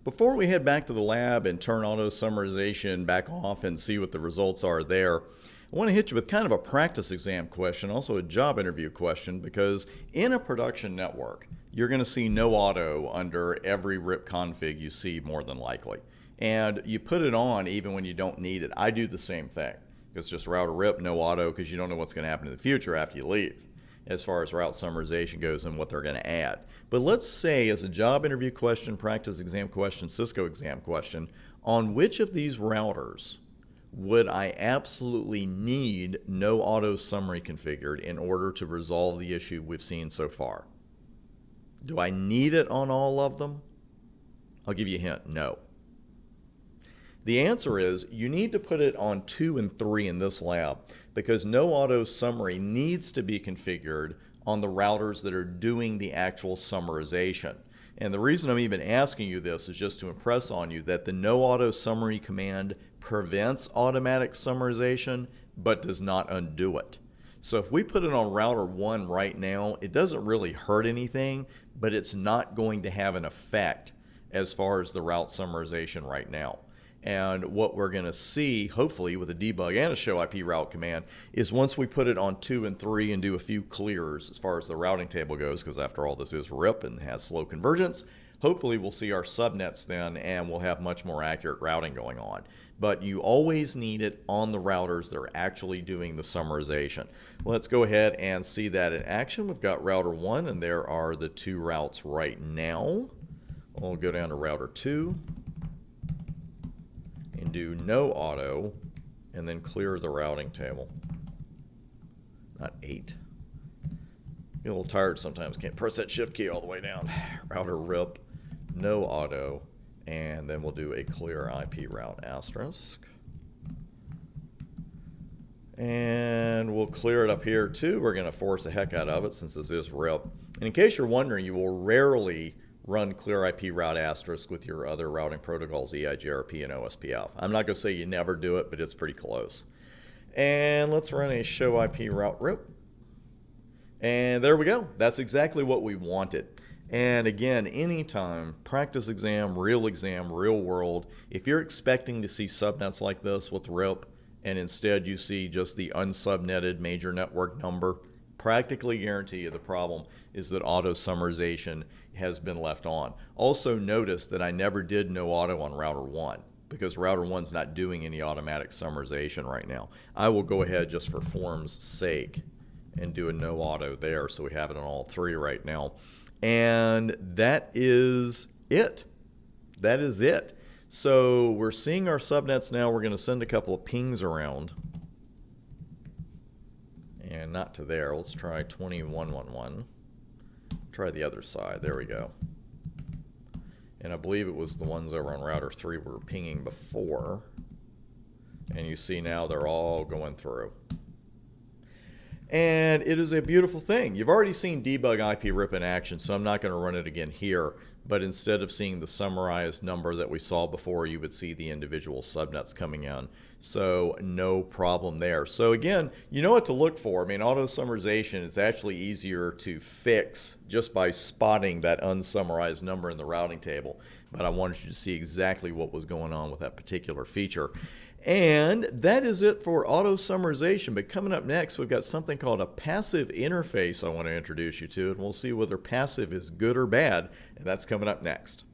Before we head back to the lab and turn auto summarization back off and see what the results are there, I want to hit you with kind of a practice exam question, also a job interview question, because in a production network, you're going to see no auto under every RIP config you see more than likely. And you put it on even when you don't need it. I do the same thing. It's just router RIP, no auto, because you don't know what's going to happen in the future after you leave, as far as route summarization goes and what they're going to add. But let's say as a job interview question, practice exam question, Cisco exam question, on which of these routers would I absolutely need no auto summary configured in order to resolve the issue we've seen so far? Do I need it on all of them? I'll give you a hint, no. The answer is you need to put it on 2 and 3 in this lab because no auto summary needs to be configured on the routers that are doing the actual summarization. And the reason I'm even asking you this is just to impress on you that the no auto summary command prevents automatic summarization but does not undo it. So if we put it on router 1 right now, it doesn't really hurt anything, but it's not going to have an effect as far as the route summarization right now. And what we're going to see, hopefully, with a debug and a show IP route command, is once we put it on 2 and 3 and do a few clears as far as the routing table goes, because after all, this is RIP and has slow convergence, hopefully we'll see our subnets then and we'll have much more accurate routing going on. But you always need it on the routers that are actually doing the summarization. Let's go ahead and see that in action. We've got router 1, and there are the 2 routes right now. We'll go down to router 2. And do no auto, and then clear the routing table. Not 8. Get a little tired sometimes, can't press that shift key all the way down. Router RIP, no auto, and then we'll do a clear IP route asterisk. And we'll clear it up here too. We're going to force the heck out of it since this is RIP. And in case you're wondering, you will rarely run clear IP route asterisk with your other routing protocols, EIGRP and OSPF. I'm not going to say you never do it, but it's pretty close. And let's run a show IP route RIP. And there we go. That's exactly what we wanted. And again, anytime, practice exam, real world, if you're expecting to see subnets like this with RIP, and instead you see just the unsubnetted major network number, practically guarantee you the problem is that auto summarization has been left on. Also notice that I never did no auto on router 1 because router 1's not doing any automatic summarization right now. I will go ahead just for form's sake and do a no auto there so we have it on all 3 right now. And that is it. That is it. So we're seeing our subnets now. We're going to send a couple of pings around. And not to there. Let's try 2111. Try the other side. There we go. And I believe it was the ones over on router 3 we were pinging before. And you see now they're all going through. And it is a beautiful thing. You've already seen debug IP RIP in action, so I'm not going to run it again here. But instead of seeing the summarized number that we saw before, you would see the individual subnets coming in. So no problem there. So again, you know what to look for. I mean, auto summarization, it's actually easier to fix just by spotting that unsummarized number in the routing table. But I wanted you to see exactly what was going on with that particular feature. And that is it for auto summarization. But coming up next, we've got something called a passive interface I want to introduce you to, and we'll see whether passive is good or bad, and that's coming up next.